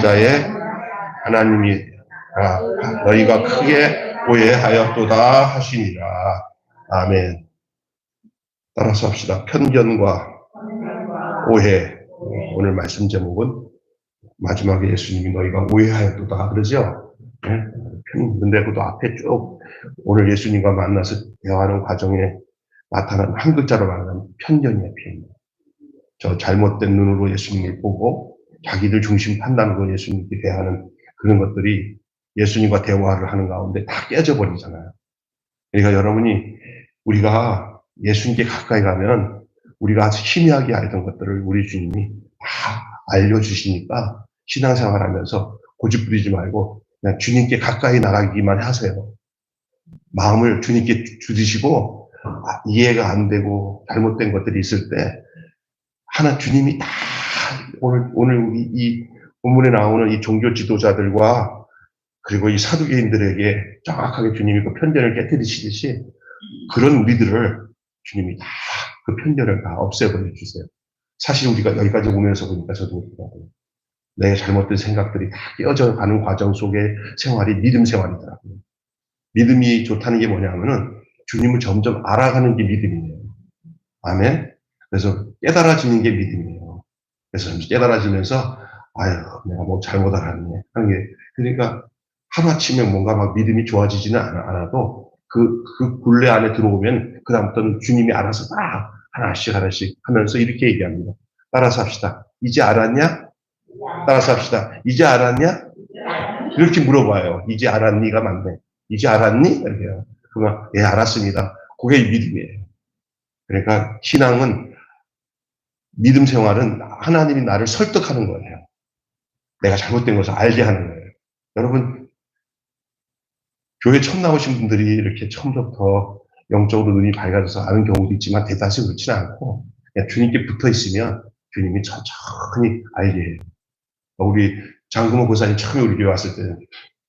자의 하나님이 너희가 크게 오해하였도다 하시니라. 아멘. 따라서 합시다. 편견과 오해. 오늘 말씀 제목은 마지막에 예수님이 너희가 오해하였도다 그러죠. 근데 그것도 앞에 쭉 오늘 예수님과 만나서 대화하는 과정에 나타난 한 글자로 말하면 편견이에요. 편견. 저 잘못된 눈으로 예수님을 보고 자기들 중심 판단으로 예수님께 대하는 그런 것들이 예수님과 대화를 하는 가운데 다 깨져버리잖아요. 그러니까 여러분이 우리가 예수님께 가까이 가면 우리가 아주 희미하게 알던 것들을 우리 주님이 다 알려주시니까 신앙생활하면서 고집부리지 말고 그냥 주님께 가까이 나가기만 하세요. 마음을 주님께 주시고 이해가 안 되고 잘못된 것들이 있을 때 하나 주님이 다 오늘 우리 이 본문에 나오는 이 종교 지도자들과 그리고 이 사두개인들에게 정확하게 주님이 그 편견을 깨뜨리시듯이 그런 우리들을 주님이 다 그 편견을 다 없애버려 주세요. 사실 우리가 여기까지 오면서 보니까 저도 내 잘못된 생각들이 다 깨어져 가는 과정 속에 생활이 믿음 생활이더라고요. 믿음이 좋다는 게 뭐냐면은 주님을 점점 알아가는 게 믿음이에요. 아멘. 그래서 깨달아지는 게 믿음이에요. 그래서 깨달아지면서 아유 내가 뭐 잘못 알았네 하는 게 그러니까 하루아침에 뭔가 막 믿음이 좋아지지는 않아도 그 굴레 안에 들어오면 그다음부터는 주님이 알아서 딱 하나씩 하면서 이렇게 얘기합니다. 따라서 합시다. 이제 알았냐? 따라서 합시다. 이제 알았냐? 이렇게 물어봐요. 이제 알았니가 맞네. 이제 알았니? 이렇게요. 그러면 예 알았습니다. 그게 믿음이에요. 그러니까 신앙은 믿음 생활은 하나님이 나를 설득하는 거예요. 내가 잘못된 것을 알게 하는 거예요. 여러분 교회 처음 나오신 분들이 이렇게 처음부터 영적으로 눈이 밝아져서 아는 경우도 있지만 대다수 그렇지는 않고 그냥 주님께 붙어 있으면 주님이 천천히 알게 해요. 우리 장금호 고사님 처음에 우리 교회 왔을 때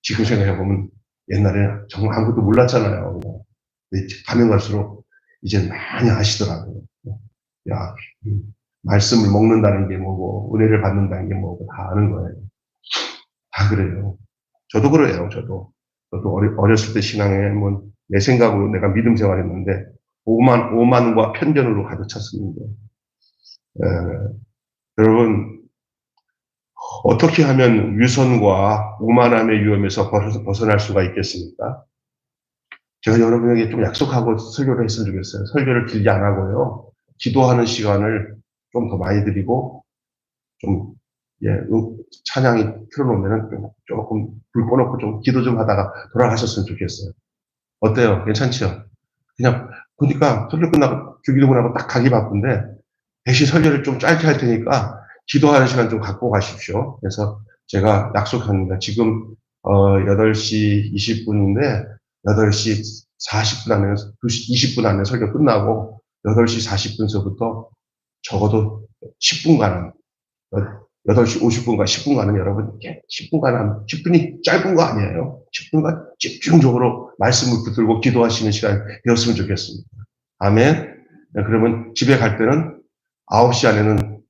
지금 생각해보면 옛날에는 정말 아무것도 몰랐잖아요. 근데 가면 갈수록 이제 많이 아시더라고요. 야, 말씀을 먹는다는 게 뭐고 은혜를 받는다는 게 뭐고 다 아는 거예요. 다 그래요. 저도 그래요. 저도 어렸을 때 신앙에 뭐 내 생각으로 내가 믿음 생활했는데 오만과 편견으로 가득 찼습니다. 여러분 어떻게 하면 위선과 오만함의 위험에서 벗어날 수가 있겠습니까? 제가 여러분에게 좀 약속하고 설교를 했으면 좋겠어요. 설교를 길게 안 하고요. 기도하는 시간을 좀 더 많이 드리고 좀 찬양이 틀어놓으면 조금 불 꺼놓고 좀 기도 좀 하다가 돌아가셨으면 좋겠어요. 어때요? 괜찮죠? 그냥 보니까 설교 끝나고 주기도 끝나고 딱 가기 바쁜데 대신 설교를 좀 짧게 할 테니까 기도하는 시간 좀 갖고 가십시오. 그래서 제가 약속합니다. 지금 8시 20분인데 8시 40분 안에 20분 안에 설교 끝나고 8시 40분서부터 적어도 10분간은 8시 50분과 10분간은 여러분 10분이 짧은 거 아니에요. 10분간 집중적으로 말씀을 붙들고 기도하시는 시간 되었으면 좋겠습니다. 아멘. 그러면 집에 갈 때는 9시 안에는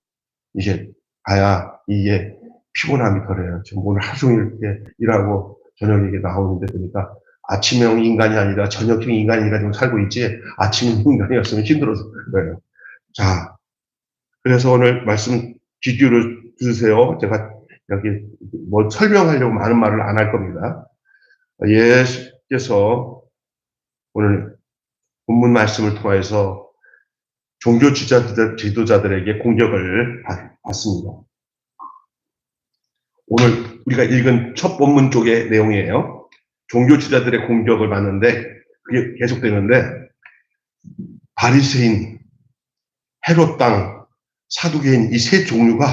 이제 가야 이게 피곤함이 덜해요. 지금 오늘 하루 종일 이렇게 일하고 저녁에 나오는데 그러니까 아침형 인간이 아니라 저녁형 인간이니까 좀 살고 있지 아침형 인간이었으면 힘들어서 그래요. 자, 그래서 오늘 말씀 귀 기울여 주세요. 제가 여기 뭐 설명하려고 많은 말을 안 할 겁니다. 예수께서 오늘 본문 말씀을 통해서 종교 지도자들에게 공격을 받습니다. 오늘 우리가 읽은 첫 본문 쪽의 내용이에요. 종교 지도자들의 공격을 받는데 그게 계속되는데 바리새인, 헤롯 당, 사두개인 이 세 종류가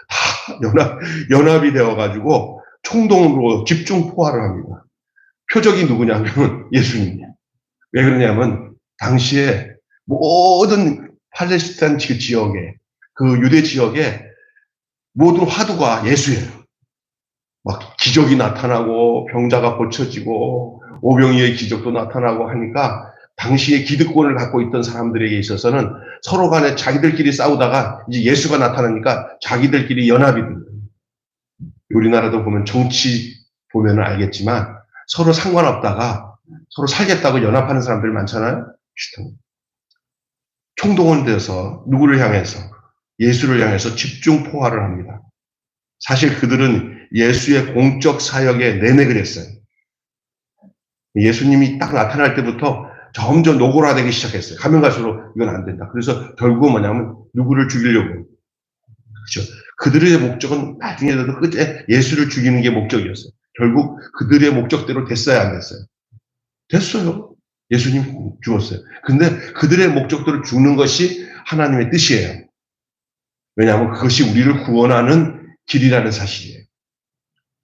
다 연합이 되어가지고 총동으로 집중 포화를 합니다. 표적이 누구냐면 예수님이에요. 왜 그러냐면 당시에 모든 팔레스타인 지역에 그 유대 지역에 모든 화두가 예수예요. 막 기적이 나타나고 병자가 고쳐지고 오병이의 기적도 나타나고 하니까 당시에 기득권을 갖고 있던 사람들에게 있어서는 서로 간에 자기들끼리 싸우다가 이제 예수가 나타나니까 자기들끼리 연합이 됩니다. 우리나라도 보면 정치 보면은 알겠지만 서로 상관없다가 서로 살겠다고 연합하는 사람들이 많잖아요. 총동원돼서 누구를 향해서 예수를 향해서 집중 포화를 합니다. 사실 그들은 예수의 공적 사역에 내내 그랬어요. 예수님이 딱 나타날 때부터 점점 노골화되기 시작했어요. 가면 갈수록 이건 안 된다. 그래서 결국은 뭐냐면 누구를 죽이려고. 그렇죠. 그들의 목적은 나중에라도 끝에 예수를 죽이는 게 목적이었어요. 결국 그들의 목적대로 됐어야 안 됐어요. 됐어요. 예수님 죽었어요. 근데 그들의 목적대로 죽는 것이 하나님의 뜻이에요. 왜냐하면 그것이 우리를 구원하는 길이라는 사실이에요.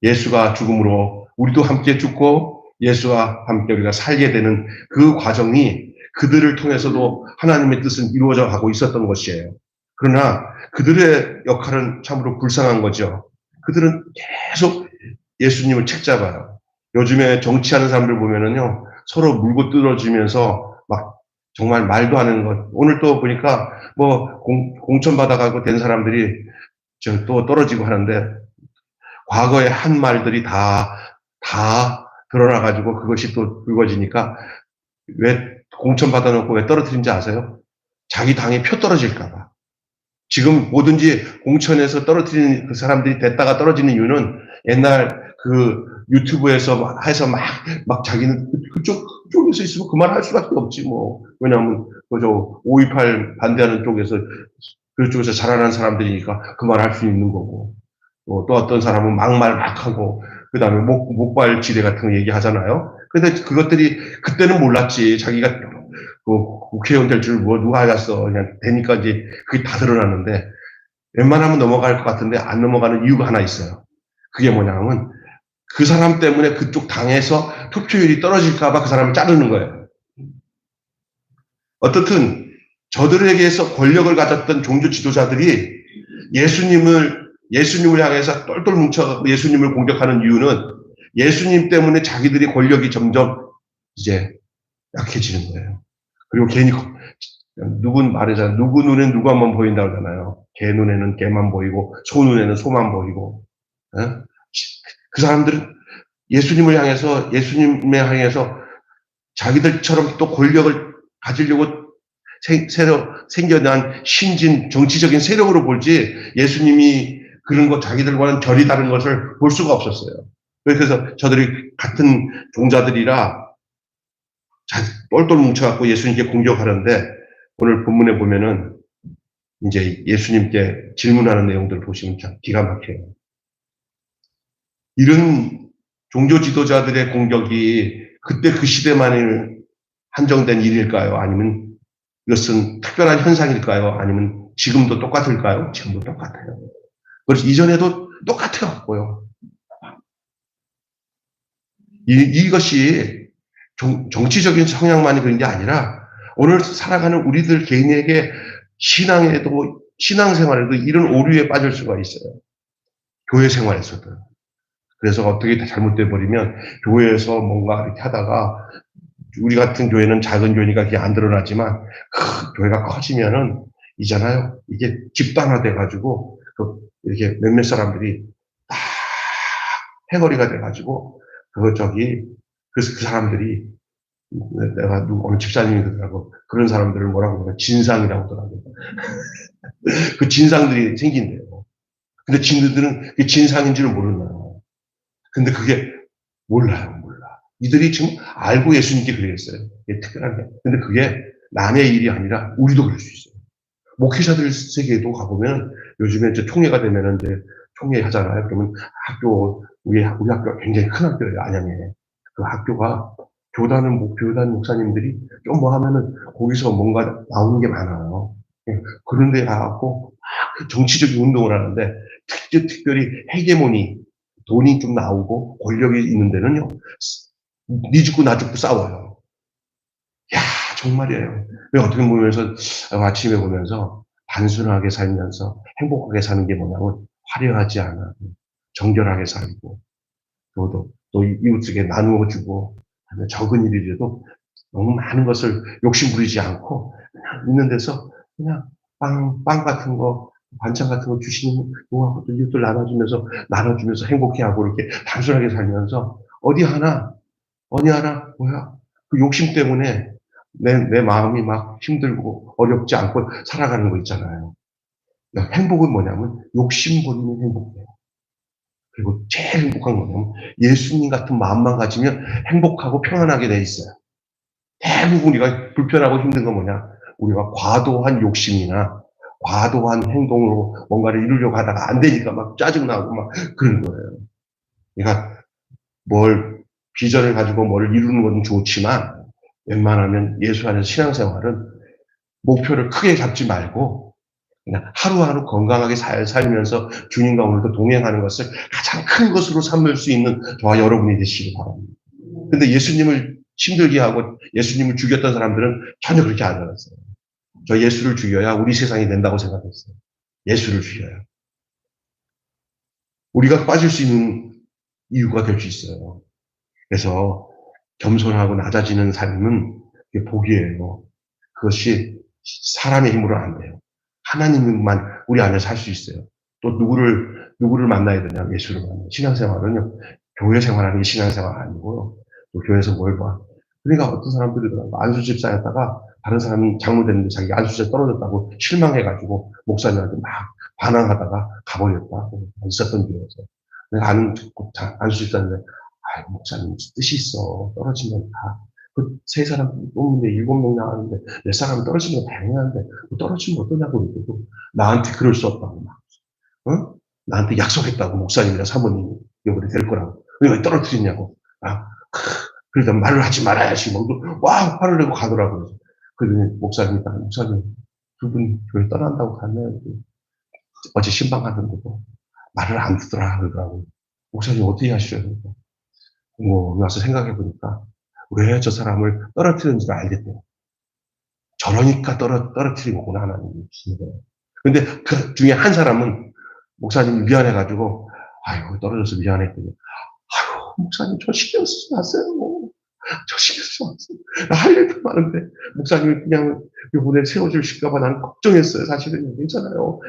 예수가 죽음으로 우리도 함께 죽고 예수와 함께 우리가 살게 되는 그 과정이 그들을 통해서도 하나님의 뜻은 이루어져 가고 있었던 것이에요. 그러나 그들의 역할은 참으로 불쌍한 거죠. 그들은 계속 예수님을 책잡아요. 요즘에 정치하는 사람들 보면은요, 서로 물고 뜯어지면서 막 정말 말도 안 하는 것. 오늘 또 보니까 뭐 공천 받아가고 된 사람들이 또 떨어지고 하는데 과거의 한 말들이 다 드러나가지고 그것이 또 불거지니까 왜 공천 받아놓고 왜 떨어뜨린지 아세요? 자기 당이 표 떨어질까봐. 지금 뭐든지 공천에서 떨어뜨리는 그 사람들이 됐다가 떨어지는 이유는 옛날 그 유튜브에서 해서 막 자기는 그쪽에서 있으면 그만할 수밖에 없지 뭐. 왜냐하면 그저 5.18 반대하는 쪽에서 그쪽에서 자라난 사람들이니까 그만할 수 있는 거고. 또 어떤 사람은 막말 막 하고 그 다음에 목발 지뢰 같은 거 얘기하잖아요. 근데 그것들이 그때는 몰랐지. 자기가 국회의원 될 줄 뭐 누가 알았어. 그냥 되니까 이제 그게 다 드러났는데 웬만하면 넘어갈 것 같은데 안 넘어가는 이유가 하나 있어요. 그게 뭐냐면 그 사람 때문에 그쪽 당에서 투표율이 떨어질까봐 그 사람을 자르는 거예요. 어떻든 저들에게서 권력을 가졌던 종교 지도자들이 예수님을 향해서 똘똘 뭉쳐갖고 예수님을 공격하는 이유는 예수님 때문에 자기들이 권력이 점점 이제 약해지는 거예요. 그리고 괜히 누군 말하잖아요. 누구 눈엔 누구 한번 보인다고 하잖아요. 개 눈에는 개만 보이고 소 눈에는 소만 보이고. 그 사람들은 예수님을 향해서 자기들처럼 또 권력을 가지려고 새로 생겨난 신진 정치적인 세력으로 볼지 예수님이 그런 것 자기들과는 결이 다른 것을 볼 수가 없었어요. 그래서 저들이 같은 종자들이라 똘똘 뭉쳐갖고 예수님께 공격하는데 오늘 본문에 보면은 이제 예수님께 질문하는 내용들을 보시면 참 기가 막혀요. 이런 종교 지도자들의 공격이 그때 그 시대만을 한정된 일일까요? 아니면 이것은 특별한 현상일까요? 아니면 지금도 똑같을까요? 지금도 똑같아요. 그래서 이전에도 똑같아요. 이것이 정치적인 성향만이 그런 게 아니라 오늘 살아가는 우리들 개인에게 신앙생활에도 이런 오류에 빠질 수가 있어요. 교회 생활에서도. 그래서 어떻게 잘못돼 버리면 교회에서 뭔가 이렇게 하다가 우리 같은 교회는 작은 교회니까 그게 안 드러나지만 교회가 커지면은 있잖아요. 이게 집단화돼 가지고 이렇게 몇몇 사람들이 다 해거리가 돼 가지고 그래서 그 사람들이 내가 어느 집사님이 그러더라고. 그런 사람들을 뭐라고 그러나 진상이라고 하더라고요. 그 진상들이 생긴대요. 근데 진들은 그게 진상인 줄은 모르나요. 근데 그게 몰라요. 이들이 지금 알고 예수님께 그랬어요. 이게 특별한 게. 근데 그게 남의 일이 아니라 우리도 그럴 수 있어요. 목회자들 세계에도 가보면 요즘에 이제 총회가 되면은 이제 총회 하잖아요. 그러면 우리 학교가 굉장히 큰 학교예요. 안양에. 그 학교가 교단 목사님들이 좀 뭐 하면은 거기서 뭔가 나오는 게 많아요. 그런데 나가고 정치적인 운동을 하는데 특별히 헤게모니, 돈이 좀 나오고 권력이 있는 데는요. 니 죽고 나 죽고 싸워요. 야, 정말이에요. 어떻게 보면서 아침에 보면서 단순하게 살면서 행복하게 사는 게 뭐냐면 화려하지 않아. 정결하게 살고 또 이웃에게 나누어 주고 적은 일이라도 너무 많은 것을 욕심 부리지 않고 그냥 있는 데서 그냥 빵 같은 거 반찬 같은 거 주시는 그거하고 이웃들 나눠주면서 행복해하고 이렇게 단순하게 살면서 어디 하나, 뭐야, 그 욕심 때문에 내 마음이 막 힘들고 어렵지 않고 살아가는 거 있잖아요. 행복은 뭐냐면 욕심 버리는 행복이에요. 그리고 제일 행복한 건 뭐냐면 예수님 같은 마음만 가지면 행복하고 평안하게 돼 있어요. 대부분 우리가 불편하고 힘든 건 뭐냐? 우리가 과도한 욕심이나 과도한 행동으로 뭔가를 이루려고 하다가 안 되니까 막 짜증나고 막 그런 거예요. 그러니까 비전을 가지고 뭘 이루는 건 좋지만 웬만하면 예수 안에서 신앙생활은 목표를 크게 잡지 말고 그냥 하루하루 건강하게 살면서 주님과 오늘도 동행하는 것을 가장 큰 것으로 삼을 수 있는 저와 여러분이 되시기 바랍니다. 근데 예수님을 힘들게 하고 예수님을 죽였던 사람들은 전혀 그렇게 안 알았어요. 저 예수를 죽여야 우리 세상이 된다고 생각했어요. 예수를 죽여야. 우리가 빠질 수 있는 이유가 될 수 있어요. 그래서 겸손하고 낮아지는 삶은 복이에요. 그것이 사람의 힘으로 안 돼요. 하나님만 우리 안에 살 수 있어요. 또 누구를 만나야 되냐? 예수를 만나요. 신앙생활은요, 교회 생활하는 게 신앙생활 아니고요. 또 교회에서 뭘 봐. 그러니까 어떤 사람들이 안수집사였다가 다른 사람이 장로 됐는데 자기 안수집사 떨어졌다고 실망해가지고 목사님한테 막 반항하다가 가버렸다. 있었던 교회에서. 내가 아는 안수집사인데, 목사님 무슨 뜻이 있어. 떨어지면 다. 그 세 사람 뽑는데 7명 나왔는데 몇 사람 떨어지면 당연한데 떨어지면 어떠냐고 그러고 나한테 그럴 수 없다고 막. 어? 나한테 약속했다고 목사님이랑 사모님이 이번에 될 거라고. 왜 떨어뜨리냐고. 그러다 말을 하지 말아야지. 와 화를 내고 가더라고요. 그러더니 목사님 두 분 교회 떠난다고 가면 어제 신방하는데도 말을 안 듣더라 그러더라고요. 목사님 어떻게 하시려고. 와서 생각해 보니까 왜 저 사람을 떨어뜨렸는지를 알겠대요. 저러니까 떨어뜨리고구나 하나님이 주신 거예요. 근데 그 중에 한 사람은 목사님이 미안해가지고 떨어져서 미안했더니 목사님 저 신경 쓰지 마세요. 저 신경 쓰지 마세요. 할 일도 많은데 목사님이 그냥 이번에 세워주실까봐 나는 걱정했어요. 사실은 괜찮아요.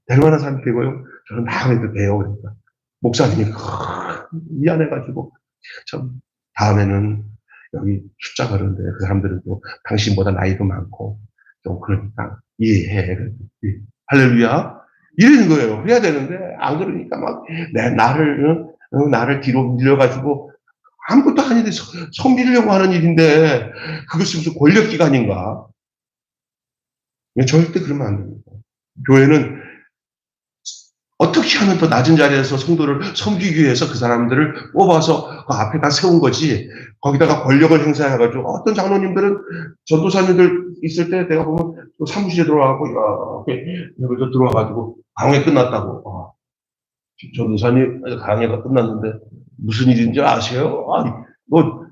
될 만한 사람이 되고요. 저는 다음에도 돼요. 그러니까 목사님이 미안해가지고 참 다음에는 여기 숫자가 그런데 그 사람들은 또 당신보다 나이도 많고 좀 그러니까 이해해. 할렐루야. 이러는 거예요. 해야 되는데 안 그러니까 막 나를 뒤로 밀려가지고 아무것도 아닌데 손 밀려고 하는 일인데 그것이 무슨 권력기관인가. 절대 그러면 안 됩니다. 교회는 어떻게 하면 더 낮은 자리에서 성도를 섬기기 위해서 그 사람들을 뽑아서 그 앞에다 세운 거지. 거기다가 권력을 행사해가지고 어떤 장로님들은 전도사님들 있을 때 내가 보면 또 사무실에 들어가고 이렇게 여기서 들어와가지고 강회 끝났다고. 전도사님 강회가 끝났는데 무슨 일인지 아세요?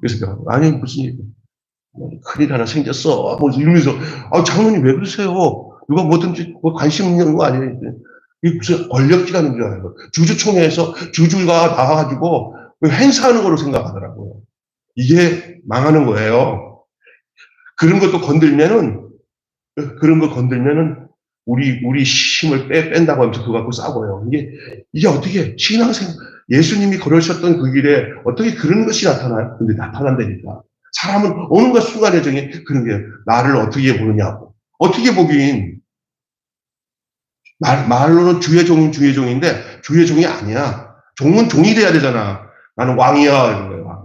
그래서 아니 무슨 일? 큰일 하나 생겼어. 이러면서 장로님 왜 그러세요? 누가 뭐든지 관심 있는 거 아니에요? 이게 무슨 권력기관인 줄 알아요. 주주총회에서 주주가 나와가지고 행사하는 거로 생각하더라고요. 이게 망하는 거예요. 그런 거 건들면은 우리 힘을 뺀다고 하면서 그거 갖고 싸워요. 이게 어떻게 예수님이 걸으셨던 그 길에 어떻게 그런 것이 나타나요? 근데 나타난다니까. 사람은 어느 순간에 그런 게 나를 어떻게 보느냐고. 어떻게 보긴. 말로는 주의 종인데 주의 종이 아니야. 종은 종이 돼야 되잖아. 나는 왕이야 이런 거예요. 왕.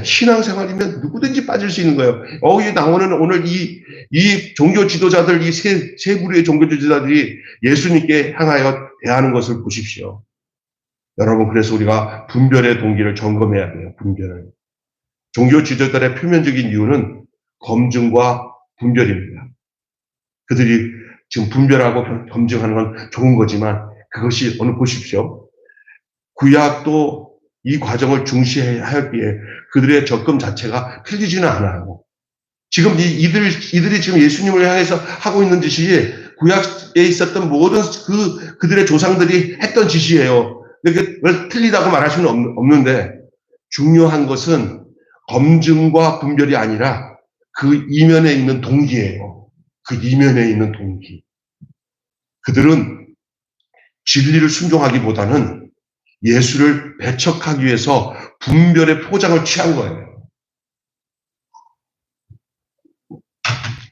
신앙생활이면 누구든지 빠질 수 있는 거예요. 여기 나오는 오늘 이 종교 지도자들 이 세 부류의 종교 지도자들이 예수님께 향하여 대하는 것을 보십시오. 여러분 그래서 우리가 분별의 동기를 점검해야 돼요. 분별을. 종교 지도자들의 표면적인 이유는 검증과 분별입니다. 그들이 지금 분별하고 검증하는 건 좋은 거지만 그것이 오늘 보십시오. 구약도 이 과정을 중시해야 하기에 그들의 접근 자체가 틀리지는 않아요. 지금 이들이 지금 예수님을 향해서 하고 있는 짓이 구약에 있었던 모든 그들의 조상들이 했던 짓이에요. 그걸 틀리다고 말할 수는 없는데 중요한 것은 검증과 분별이 아니라 그 이면에 있는 동기예요. 그 이면에 있는 동기. 그들은 진리를 순종하기보다는 예수를 배척하기 위해서 분별의 포장을 취한 거예요.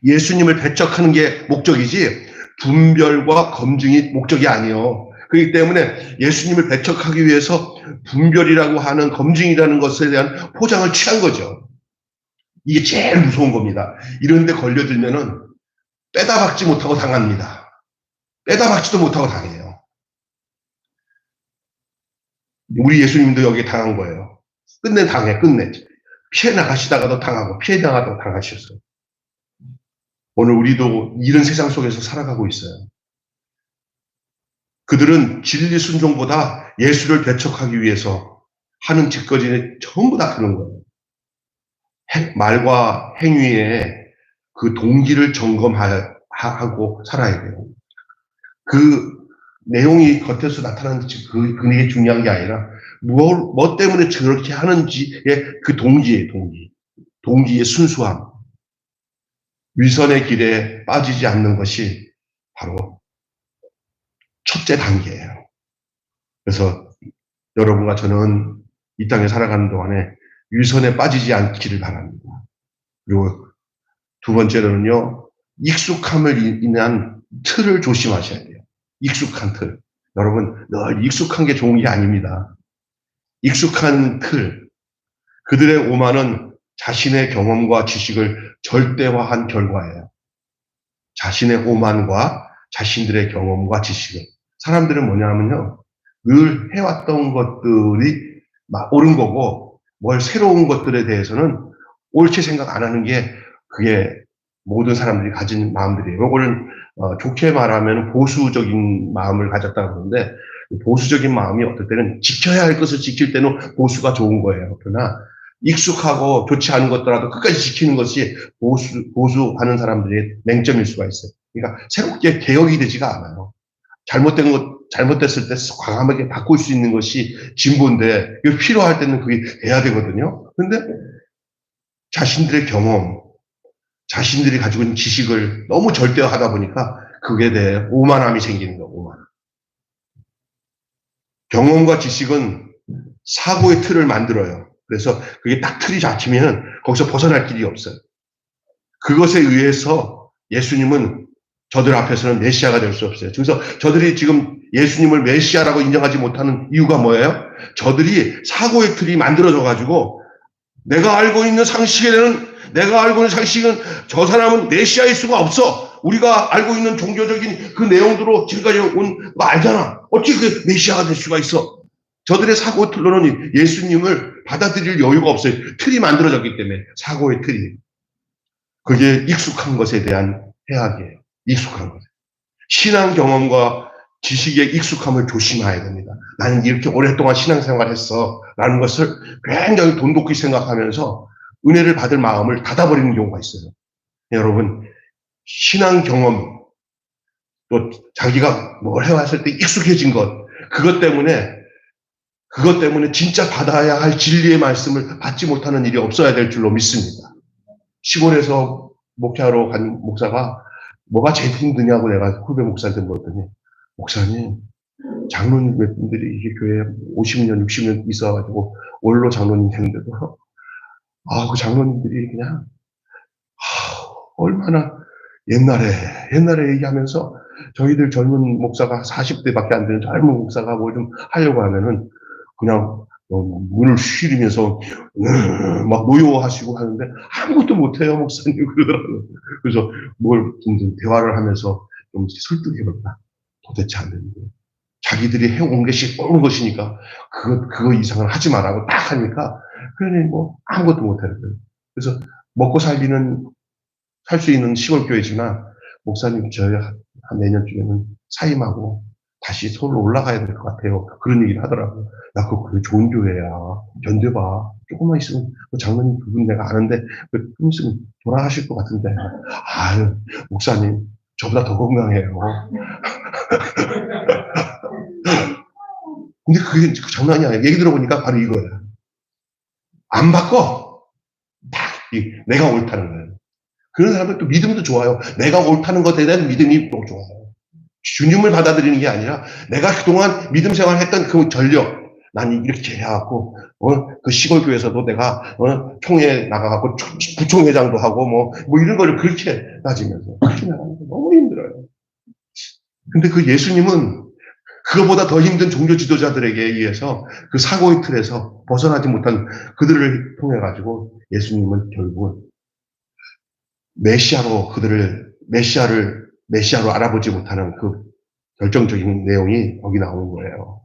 예수님을 배척하는 게 목적이지 분별과 검증이 목적이 아니에요. 그렇기 때문에 예수님을 배척하기 위해서 분별이라고 하는 검증이라는 것에 대한 포장을 취한 거죠. 이게 제일 무서운 겁니다. 이런 데 걸려들면은 빼다 박지 못하고 당합니다. 빼다 박지도 못하고 당해요. 우리 예수님도 여기에 당한 거예요. 끝내 당해, 끝내. 피해 나가시다가도 당하고, 피해 나가다가 당하셨어요. 오늘 우리도 이런 세상 속에서 살아가고 있어요. 그들은 진리 순종보다 예수를 배척하기 위해서 하는 짓거리는 전부 다 그런 거예요. 말과 행위에 그 동기를 점검하고 살아야 돼요. 그 내용이 겉에서 나타나는 그게 중요한 게 아니라 뭐 때문에 저렇게 하는지의 그 동기예요. 동기의 순수함. 위선의 길에 빠지지 않는 것이 바로 첫째 단계예요. 그래서 여러분과 저는 이 땅에 살아가는 동안에 위선에 빠지지 않기를 바랍니다. 그리고 두 번째로는요, 익숙함을 인한 틀을 조심하셔야 돼요. 익숙한 틀. 여러분, 늘 익숙한 게 좋은 게 아닙니다. 익숙한 틀. 그들의 오만은 자신의 경험과 지식을 절대화한 결과예요. 자신의 오만과 자신들의 경험과 지식을. 사람들은 뭐냐면요, 늘 해왔던 것들이 옳은 거고, 뭘 새로운 것들에 대해서는 옳게 생각 안 하는 게 그게 모든 사람들이 가진 마음들이에요. 이거는 좋게 말하면 보수적인 마음을 가졌다고 그러는데, 보수적인 마음이 어떨 때는 지켜야 할 것을 지킬 때는 보수가 좋은 거예요. 그러나 익숙하고 좋지 않은 것더라도 끝까지 지키는 것이 보수하는 사람들의 맹점일 수가 있어요. 그러니까 새롭게 개혁이 되지가 않아요. 잘못됐을 때 과감하게 바꿀 수 있는 것이 진보인데, 필요할 때는 그게 돼야 되거든요. 그런데 자신들의 경험, 자신들이 가지고 있는 지식을 너무 절대화하다 보니까 그게 대해 오만함이 생기는 거예요. 오만함. 경험과 지식은 사고의 틀을 만들어요. 그래서 그게 딱 틀이 잡히면 거기서 벗어날 길이 없어요. 그것에 의해서 예수님은 저들 앞에서는 메시아가 될 수 없어요. 그래서 저들이 지금 예수님을 메시아라고 인정하지 못하는 이유가 뭐예요? 저들이 사고의 틀이 만들어져 가지고 내가 알고 있는 상식은 저 사람은 메시아일 수가 없어. 우리가 알고 있는 종교적인 그 내용대로 지금까지 온 거 알잖아. 어떻게 그 메시아가 될 수가 있어? 저들의 사고 틀로는 예수님을 받아들일 여유가 없어요. 틀이 만들어졌기 때문에, 사고의 틀이. 그게 익숙한 것에 대한 해악이에요. 익숙한 것. 신앙 경험과 지식의 익숙함을 조심해야 됩니다. 나는 이렇게 오랫동안 신앙생활을 했어 라는 것을 굉장히 돈독히 생각하면서 은혜를 받을 마음을 닫아버리는 경우가 있어요. 여러분, 신앙 경험, 또 자기가 뭘 해왔을 때 익숙해진 것, 그것 때문에 진짜 받아야 할 진리의 말씀을 받지 못하는 일이 없어야 될 줄로 믿습니다. 시골에서 목회하러 간 목사가 뭐가 제일 힘드냐고 내가 후배 목사한테 물었더니, 목사님, 장로님 몇 분들이 이게 교회에 50년, 60년 있어가지고 원로 장로님 되는데도 그 장로님들이 그냥 얼마나 옛날에 얘기하면서 저희들 젊은 목사가 40대밖에 안 되는 젊은 목사가 뭐 좀 하려고 하면은 그냥 문을 휘리면서 막 노여워하시고 하는데 아무것도 못해요 목사님 그러더라고요. 그래서 뭘 좀 대화를 하면서 좀 설득해볼까. 도대체 안 되는데 자기들이 해온 것이 옳은 것이니까 그거 이상을 하지 말라고 딱 하니까 그러니 뭐 아무것도 못하는 거예요. 그래서 먹고 살 수 있는 시골교회지만 목사님 저희 한 내년쯤에는 사임하고 다시 서울로 올라가야 될 것 같아요. 그런 얘기를 하더라고요. 야, 그거 좋은 교회야. 견뎌봐. 조금만 있으면 장로님 그분 내가 아는데 좀 있으면 돌아가실 것 같은데. 아유, 목사님 저보다 더 건강해요. 근데 그게 장난이 아니야. 얘기 들어보니까 바로 이거야. 안 바꿔. 내가 옳다는 거예요. 그런 사람은 또 믿음도 좋아요. 내가 옳다는 것에 대한 믿음이 또 좋아요. 주님을 받아들이는 게 아니라 내가 그동안 믿음 생활했던 그 전력, 난 이렇게 해갖고 그 시골 교회에서도 내가 총회 나가갖고 부총회장도 하고 뭐 이런 거를 그렇게 따지면서 그렇게 나가는 게 너무 힘들어요. 근데 그 예수님은 그거보다 더 힘든 종교 지도자들에게 의해서 그 사고의 틀에서 벗어나지 못한 그들을 통해 가지고 예수님은 결국은 메시아로 알아보지 못하는 그 결정적인 내용이 거기 나오는 거예요.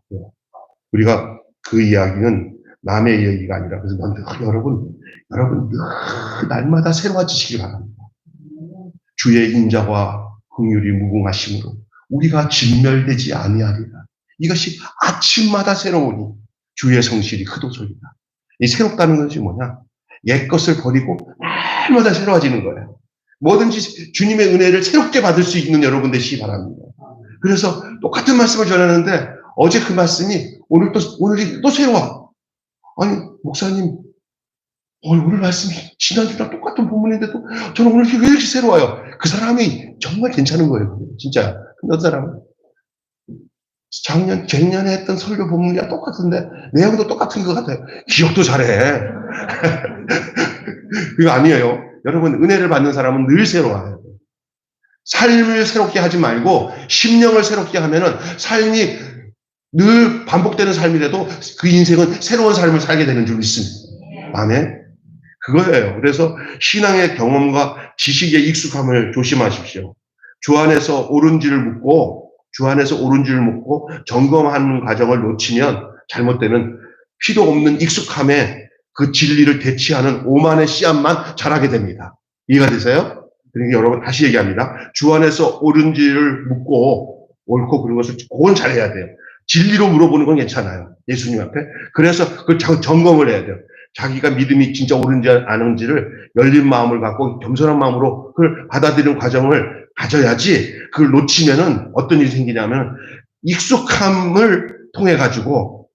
우리가 그 이야기는 남의 이야기가 아니라, 그래서 여러분 늘 날마다 새로워지시기 바랍니다. 주의 인자와 긍휼이 무궁하심으로 우리가 진멸되지 아니하리라. 이것이 아침마다 새로우니 주의 성실이 크도소이다. 이 새롭다는 것이 뭐냐? 옛 것을 버리고 날마다 새로워지는 거예요. 뭐든지 주님의 은혜를 새롭게 받을 수 있는 여러분 되시기 바랍니다. 그래서 똑같은 말씀을 전하는데 어제 그 말씀이 오늘이 또 새로워. 아니, 목사님, 오늘 말씀이 지난주랑 똑같은 본문인데도 저는 오늘 왜 이렇게 새로워요? 그 사람이 정말 괜찮은 거예요. 진짜. 근데 어떤 사람은 작년에 했던 설교 본문이랑 똑같은데 내용도 똑같은 것 같아요. 기억도 잘해. 그거 아니에요. 여러분, 은혜를 받는 사람은 늘 새로워요. 삶을 새롭게 하지 말고 심령을 새롭게 하면은 삶이 늘 반복되는 삶이라도 그 인생은 새로운 삶을 살게 되는 줄 믿습니다. 아멘. 그거예요. 그래서 신앙의 경험과 지식의 익숙함을 조심하십시오. 주 안에서 옳은지를 묻고 점검하는 과정을 놓치면 잘못되는 필요 없는 익숙함에 그 진리를 대치하는 오만의 씨앗만 자라게 됩니다. 이해가 되세요? 그러니까 여러분 다시 얘기합니다. 주 안에서 옳은지를 묻고 옳고 그런 것을 그건 잘해야 돼요. 진리로 물어보는 건 괜찮아요. 예수님 앞에. 그래서 그 점검을 해야 돼요. 자기가 믿음이 진짜 옳은지 아는지를 열린 마음을 갖고 겸손한 마음으로 그걸 받아들이는 과정을 가져야지. 그걸 놓치면은 어떤 일이 생기냐면 익숙함을 통해 가지고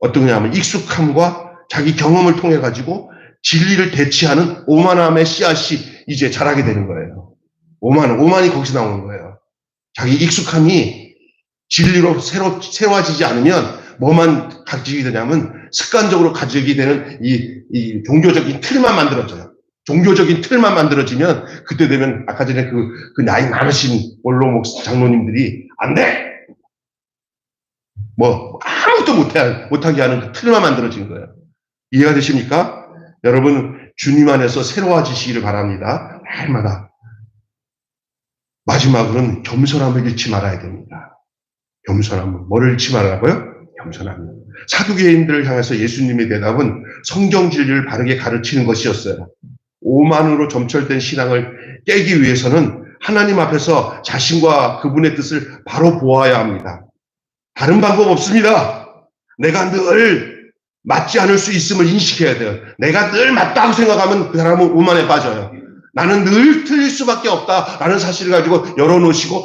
어떤 거냐면 익숙함과 자기 경험을 통해 가지고 진리를 대치하는 오만함의 씨앗이 이제 자라게 되는 거예요. 오만이 거기서 나오는 거예요. 자기 익숙함이 진리로 새로워지지 않으면 뭐만 가지게 되냐면 습관적으로 가지게 되는 이 종교적인 틀만 만들어져요. 종교적인 틀만 만들어지면 그때 되면 아까 전에 그 나이 많으신 원로 장로님들이 안 돼! 뭐 아무것도 못하게 하는 그 틀만 만들어진 거예요. 이해가 되십니까? 여러분 주님 안에서 새로워지시기를 바랍니다. 날마다. 마지막으로는 겸손함을 잃지 말아야 됩니다. 겸손함을. 뭐를 잃지 말라고요? 겸손함을. 사두개인들을 향해서 예수님의 대답은 성경 진리를 바르게 가르치는 것이었어요. 오만으로 점철된 신앙을 깨기 위해서는 하나님 앞에서 자신과 그분의 뜻을 바로 보아야 합니다. 다른 방법 없습니다. 내가 늘 맞지 않을 수 있음을 인식해야 돼요. 내가 늘 맞다고 생각하면 그 사람은 오만에 빠져요. 나는 늘 틀릴 수밖에 없다라는 사실을 가지고 열어놓으시고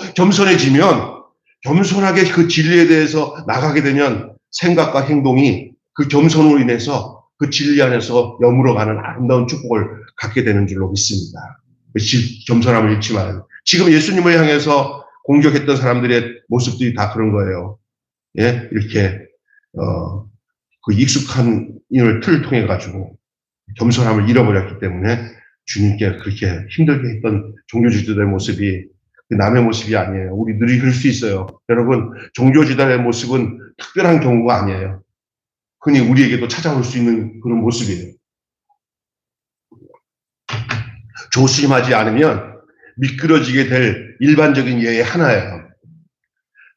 겸손하게 그 진리에 대해서 나가게 되면 생각과 행동이 그 겸손으로 인해서 그 진리 안에서 여물어가는 아름다운 축복을 갖게 되는 줄로 믿습니다. 겸손함을 잃지 말아요. 지금 예수님을 향해서 공격했던 사람들의 모습들이 다 그런 거예요. 예, 이렇게 그 익숙한 인을 틀을 통해 가지고 겸손함을 잃어버렸기 때문에 주님께 그렇게 힘들게 했던 종교지도자의 모습이 남의 모습이 아니에요. 우리 늘 그럴 수 있어요. 여러분, 종교지도자의 모습은 특별한 경우가 아니에요. 흔히 우리에게도 찾아올 수 있는 그런 모습이에요. 조심하지 않으면 미끄러지게 될 일반적인 예의 하나예요.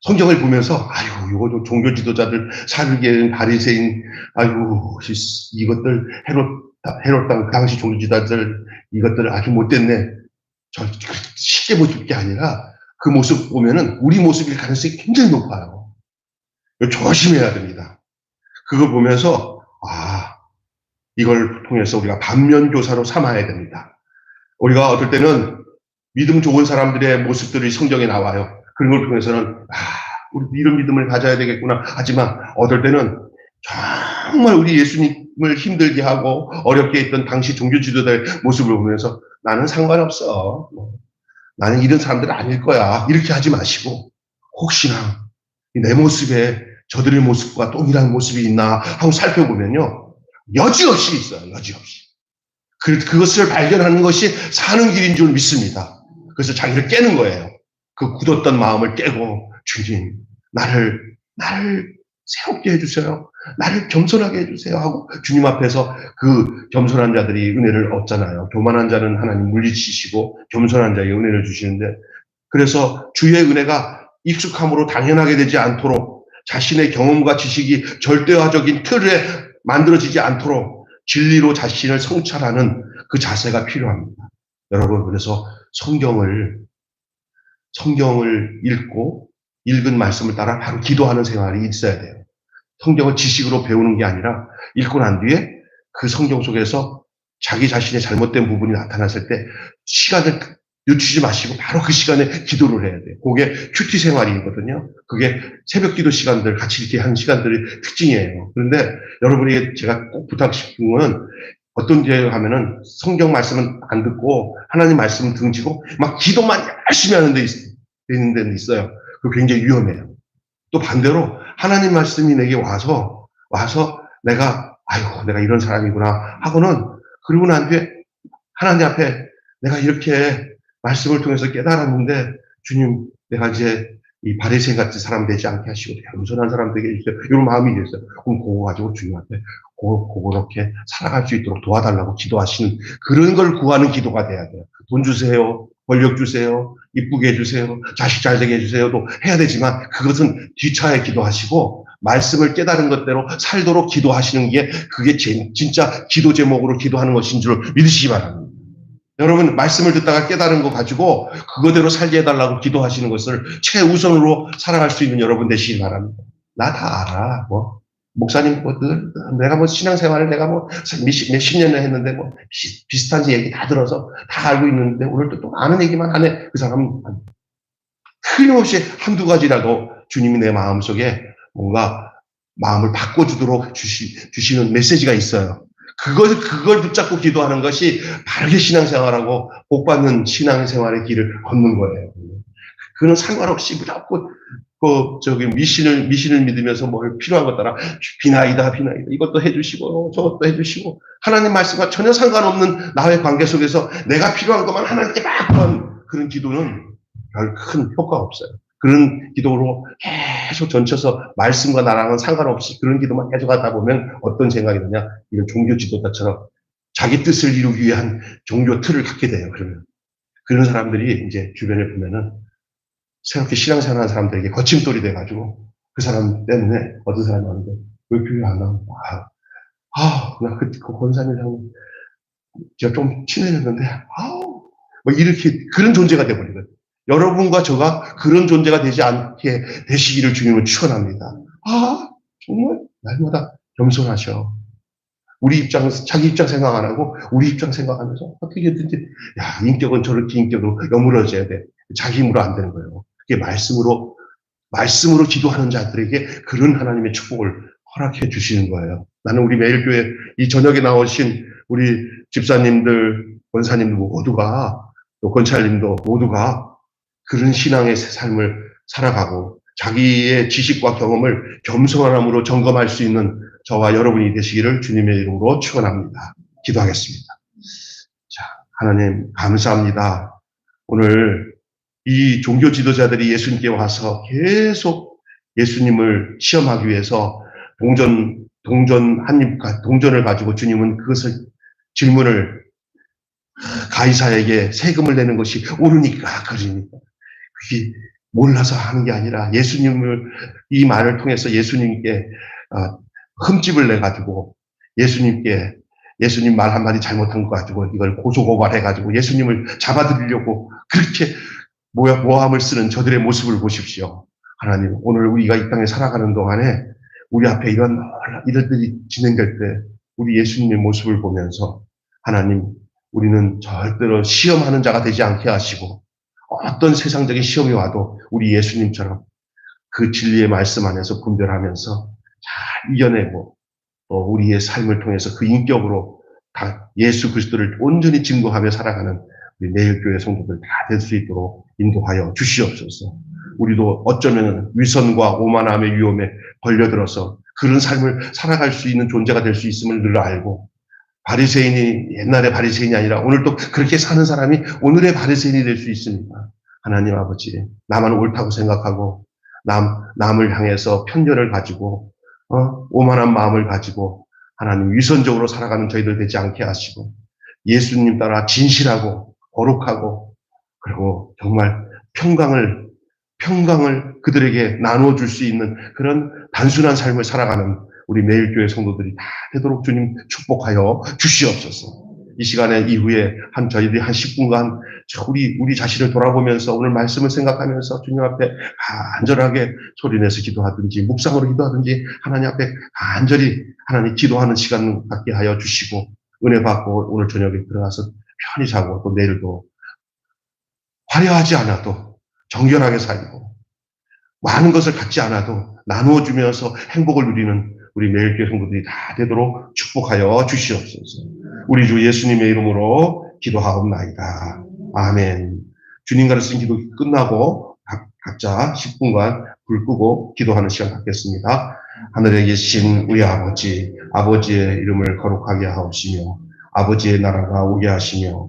성경을 보면서 아이고 이거 종교 지도자들 사르게인 바리새인 아이고 이것들 헤롯 당시 종교 지도자들 이것들 아주 못됐네. 쉽게 볼 게 아니라 그 모습 보면은 우리 모습일 가능성이 굉장히 높아요. 조심해야 됩니다. 그걸 보면서 이걸 통해서 우리가 반면교사로 삼아야 됩니다. 우리가 어떨 때는 믿음 좋은 사람들의 모습들이 성경에 나와요. 그런 걸 통해서는 우리 이런 믿음을 가져야 되겠구나. 하지만 어떨 때는 정말 우리 예수님을 힘들게 하고 어렵게 했던 당시 종교 지도자의 모습을 보면서 나는 상관없어. 나는 이런 사람들 아닐 거야. 이렇게 하지 마시고 혹시나 내 모습에 저들의 모습과 동일한 모습이 있나 하고 살펴보면요. 여지없이 있어요. 여지없이. 그것을 발견하는 것이 사는 길인 줄 믿습니다. 그래서 자기를 깨는 거예요. 그 굳었던 마음을 깨고 주님 나를 새롭게 해주세요. 나를 겸손하게 해주세요 하고 주님 앞에서 그 겸손한 자들이 은혜를 얻잖아요. 교만한 자는 하나님 물리치시고 겸손한 자에게 은혜를 주시는데 그래서 주의 은혜가 익숙함으로 당연하게 되지 않도록 자신의 경험과 지식이 절대화적인 틀에 만들어지지 않도록 진리로 자신을 성찰하는 그 자세가 필요합니다. 여러분 그래서 성경을 읽고 읽은 말씀을 따라 바로 기도하는 생활이 있어야 돼요. 성경을 지식으로 배우는 게 아니라 읽고 난 뒤에 그 성경 속에서 자기 자신의 잘못된 부분이 나타났을 때 시간을 늦추지 마시고 바로 그 시간에 기도를 해야 돼요. 그게 큐티 생활이거든요. 그게 새벽 기도 시간들 같이 이렇게 하는 시간들이 특징이에요. 그런데 여러분에게 제가 꼭 부탁 싶은 거는 어떤 게 하면은 성경 말씀은 안 듣고 하나님 말씀은 등지고 막 기도만 열심히 하는 데 있는 데는 있어요. 그거 굉장히 위험해요. 또 반대로 하나님 말씀이 내게 와서 내가 이런 사람이구나 하고는 그러고 난 뒤에 하나님 앞에 내가 이렇게 말씀을 통해서 깨달았는데 주님 내가 이제 이 바리새인 같은 사람 되지 않게 하시고 겸손한 사람 되게 해주세요. 이런 마음이 있어요. 그럼 그거 가지고 주님 앞에 그렇게 살아갈 수 있도록 도와달라고 기도하시는 그런 걸 구하는 기도가 돼야 돼요. 돈 주세요. 권력 주세요. 이쁘게 해주세요. 자식 잘 되게 해주세요도 해야 되지만 그것은 뒤차에 기도하시고 말씀을 깨달은 것대로 살도록 기도하시는 게 그게 진짜 기도 제목으로 기도하는 것인 줄 믿으시기 바랍니다. 여러분 말씀을 듣다가 깨달은 거 가지고 그거대로 살게 해달라고 기도하시는 것을 최우선으로 살아갈 수 있는 여러분 되시기 바랍니다. 나 다 알아. 목사님 내가 신앙생활을 내가 몇십 년을 했는데 비슷한 얘기 다 들어서 다 알고 있는데 오늘 또 아는 얘기만 하네. 그 사람은 틀림없이 한두 가지라도 주님이 내 마음속에 뭔가 마음을 바꿔주도록 주시는 메시지가 있어요. 그걸 붙잡고 기도하는 것이 바르게 신앙생활하고 복받는 신앙생활의 길을 걷는 거예요. 그는 상관없이 무조건 미신을 믿으면서 뭘 필요한 것 따라 비나이다 이것도 해주시고 저것도 해주시고 하나님 말씀과 전혀 상관없는 나의 관계 속에서 내가 필요한 것만 하나님께 막 하는 그런 기도는 별 큰 효과가 없어요. 그런 기도로 계속 전쳐서 말씀과 나랑은 상관없이 그런 기도만 계속 하다 보면 어떤 생각이 드냐 이런 종교 지도자처럼 자기 뜻을 이루기 위한 종교 틀을 갖게 돼요. 그러면 그런 사람들이 이제 주변에 보면은 새롭게 신앙생활하는 사람들에게 거침돌이 돼가지고 그 사람 때문에 어떤 사람이 하는데 왜 교회 안 나오고 나 그 권사님이랑 제가 좀 친해졌는데 이렇게 그런 존재가 돼버리거든요. 여러분과 저가 그런 존재가 되지 않게 되시기를 주님은 축원합니다. 정말 날마다 겸손하셔. 자기 입장 생각 안 하고 우리 입장 생각하면서 어떻게든지 인격은 저렇게 인격으로 여물어져야 돼. 자기 힘으로 안 되는 거예요. 그게 말씀으로 기도하는 자들에게 그런 하나님의 축복을 허락해 주시는 거예요. 나는 우리 매일교회 이 저녁에 나오신 우리 집사님들, 권사님들 모두가 또 권찰님도 모두가 그런 신앙의 삶을 살아가고 자기의 지식과 경험을 겸손함으로 점검할 수 있는 저와 여러분이 되시기를 주님의 이름으로 축원합니다. 기도하겠습니다. 자, 하나님 감사합니다. 오늘 이 종교 지도자들이 예수님께 와서 계속 예수님을 시험하기 위해서 동전을 가지고 주님은 그것을 질문을 가이사에게 세금을 내는 것이 옳으니까 그러니까 그게 몰라서 하는 게 아니라 이 말을 통해서 예수님께 흠집을 내가지고 예수님 말 한마디 잘못한 거 가지고 이걸 고소고발해가지고 예수님을 잡아들이려고 그렇게 모함을 쓰는 저들의 모습을 보십시오. 하나님 오늘 우리가 이 땅에 살아가는 동안에 우리 앞에 이런 일들이 진행될 때 우리 예수님의 모습을 보면서 하나님 우리는 절대로 시험하는 자가 되지 않게 하시고 어떤 세상적인 시험이 와도 우리 예수님처럼 그 진리의 말씀 안에서 분별하면서 잘 이겨내고 또 우리의 삶을 통해서 그 인격으로 다 예수 그리스도를 온전히 증거하며 살아가는 우리 매일교회 성도들 다 될 수 있도록 인도하여 주시옵소서. 우리도 어쩌면 위선과 오만함의 위험에 걸려들어서 그런 삶을 살아갈 수 있는 존재가 될 수 있음을 늘 알고, 바리새인이 옛날의 바리새인이 아니라 오늘 또 그렇게 사는 사람이 오늘의 바리새인이 될 수 있습니다. 하나님 아버지, 나만 옳다고 생각하고 남을 향해서 편견을 가지고 오만한 마음을 가지고 하나님 위선적으로 살아가는 저희들 되지 않게 하시고, 예수님 따라 진실하고 거룩하고, 그리고 정말 평강을 그들에게 나누어 줄 수 있는 그런 단순한 삶을 살아가는 우리 매일교회 성도들이 다 되도록 주님 축복하여 주시옵소서. 이 시간에 이후에 저희들이 한 10분간 우리 자신을 돌아보면서 오늘 말씀을 생각하면서 주님 앞에 간절하게 소리내서 기도하든지 묵상으로 기도하든지 하나님 앞에 간절히 하나님 기도하는 시간 갖게 하여 주시고, 은혜 받고 오늘 저녁에 들어가서 편히 자고 또 내일도 화려하지 않아도 정결하게 살고 많은 것을 갖지 않아도 나누어 주면서 행복을 누리는 우리 매일교회 성도들이 다 되도록 축복하여 주시옵소서. 우리 주 예수님의 이름으로 기도하옵나이다. 아멘. 주님과의 기도 끝나고 각자 10분간 불 끄고 기도하는 시간 갖겠습니다. 하늘에 계신 우리 아버지의 이름을 거룩하게 하옵시며 아버지의 나라가 오게 하시며